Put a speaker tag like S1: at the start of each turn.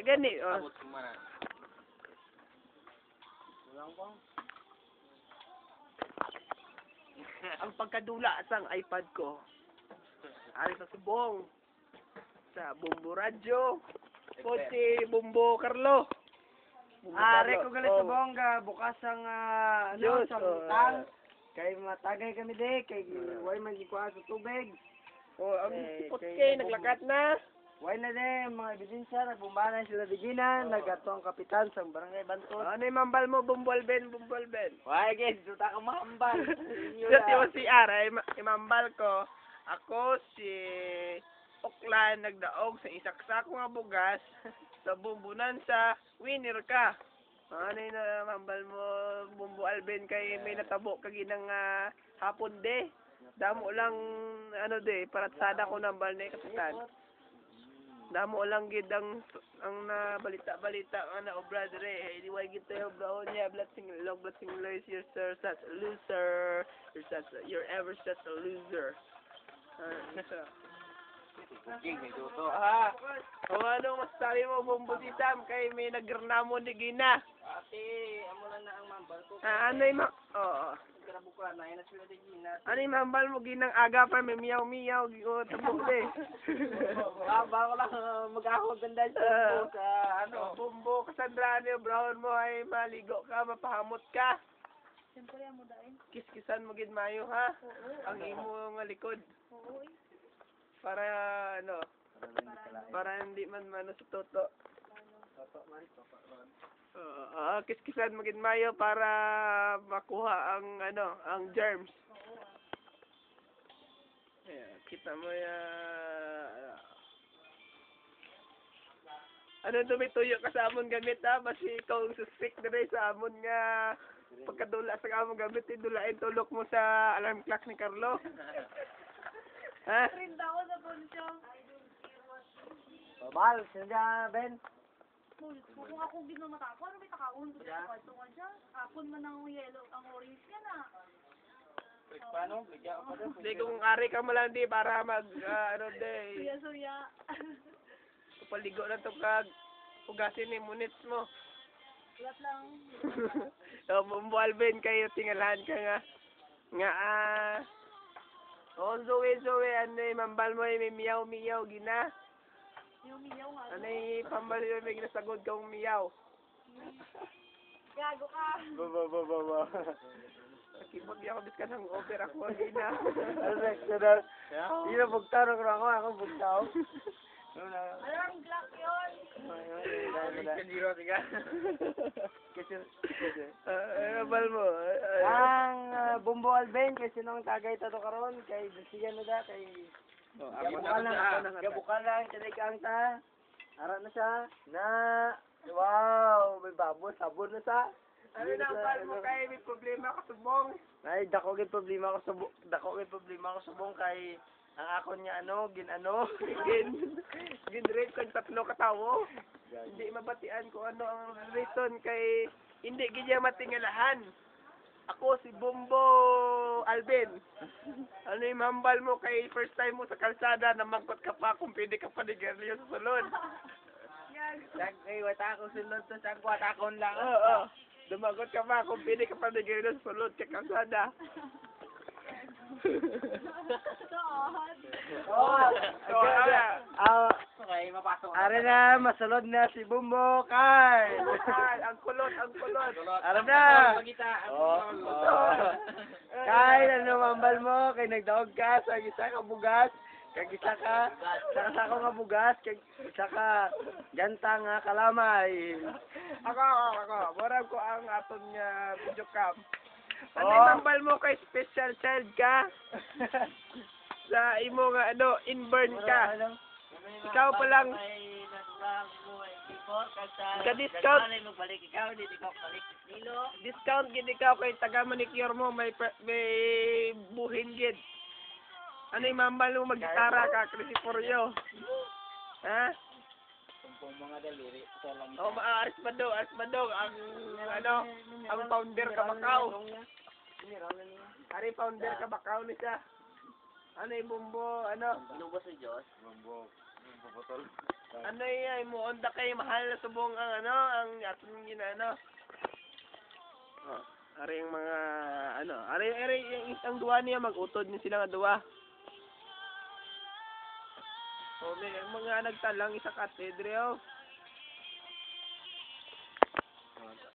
S1: gani. Oh.
S2: Abot ko man.
S1: Ang pagkadula sa iPad ko. Ari sa subong. Sa Bumbo Radyo. Po si Bumbo Carlo.
S3: Are ko gali sa bongga, bukas ang
S1: Diyos,
S3: sa utang. Kay matagay kami di, kay way man di ko sa tubig.
S1: Ang putke, naglakat na.
S3: Way na din, mga ebidensya, nagbumbanay sila di ginan, nagato ang kapitan sa barangay Bantot.
S1: Ano yung mambal mo, Bumbol Ben?
S3: Way guys, duta ka mahambal.
S1: Dati mo si Ara, imambal ko. Ako si Oklan, nagdaog sa isaksak nga bugas. Sa bumbunan sa winner ka. Ano yung mambal mo, Bumbo Alben, kay may natabo kaginang hapon de. Damo lang, paratsada ko nambal na kapitan. Damo lang gid ang nabalita-balita na obra dire. Hey, di way gid tayo obra niya, blessing lois, you're such a loser. You're ever such a loser.
S2: King, may tuto.
S1: Ano masasabi mo, Bumbo si Sam, kay may nagrnamo ni Gina?
S3: Ate, amo lang na ang mambal ko.
S1: Ano yung
S3: Karabuka na, yan na sila di ginan.
S1: ano yung mambal mo, ginang aga pa, may miyaw-miyaw, tabok de.
S3: Bago lang mag-ahog ganda sa
S1: Bumbo, Cassandra, brown mo ay maligo ka, mapahamot ka.
S4: Siyempre, amo dain.
S1: Kiskisan mo gid mayo ha. Ang imo nga likod.
S4: Oo.
S1: Para para hindi man sa toto. Kiskisan mo gid mayo para makuha ang ang germs. Yeah, kita mo ya. Ano tumituyo ka sa amon gamit ha? Basi ikaw ang suspect na rin sa amon nga pagkadula sa amon gamit, idulain tulok mo sa alarm clock ni Carlo. Ha?
S4: Rinda ako sa punsyo.
S3: Babal, sila Ben.
S4: Kung ako ginamata ko, ano may takaon? Kung ako nga dyan. Akon man ang yellow, ang orange ka na.
S3: Paano? Bigyan ko pa doon.
S1: Hindi kung ari ka mo lang di para mag
S4: Suya.
S1: paligo na to kag hugasin ni munits mo.
S4: Ulat lang.
S1: So, Bumbo Alben, kayo tingalahan ka nga Zoe, ano yung mambal mo yung may miyaw, gina?
S4: Yung miyaw nga.
S1: Ano yung pambal yung may ginasagod kang miyaw?
S4: Gago ka.
S3: Ba.
S1: Nakipag ako bis ng over ako, gina.
S3: Hindi na bugtaw na ako bugtaw.
S4: Alarm clock yun.
S1: Mambal mo.
S3: Ang Bumbo Alben, kasi nung tagay tato karon kay Desigan na da, kay Gabukan lang, tinigang ta. Harap na siya, na, wow, may sabon na sa.
S1: Ano na mambal mo kay may problema ka subong?
S3: Ay, dako gid problema ko sa bong kay ang akon niya
S1: Ginrate kang 3 katawo. Hindi mabatian ko ano ang reason kay hindi gid matingalahan. Ako si Bumbo Alben. Ano yung mambal mo kay first time mo sa kalsada na mangkot ka pa kung pwede ka pa ni Gerlio sa sulod.
S3: Ay, wata ako sulod to sa kwatakon lang.
S1: Oo. Dumagot ka pa kung pwede ka pa ni Gerlio sa sulod ka kalsada.
S3: Okay, mapasok. Are na, masulod na si Bumbo kay.
S1: Ang kulot.
S3: Are na. Kay, ano mambal mo, kay nagdaog ka sa isa ka bugas, kay isa ka, sa ko nga bugas, kay isa ka janta nga kalamay.
S1: Ako. Murag ko ang aton nga video cam. Ano yung mambal mo kay special child ka? Sa imo nga inborn ka. Ikaw pa lang. Ka-discount. Discount gid ikaw kay taga manicure mo may buhin gid. Ano yung mambal mo mag-gitara ka, Crisiporyo? Ha?
S3: Mga daliri,
S1: Aris Badog, ang founder ka Bakaw. Ari founder ka Bakaw ni siya. Ano yung Bumbo,
S3: Ano ba si Diyos?
S2: Bumbo putol.
S1: Ano yan, mo onda kay mahal na subong ang ano, ang atong ginano. Oh, ari yung mga ano, ari yung isang duwa niya mag-utod ni sila nga duwa. Oh, may mga nagtalang isa katedre oh.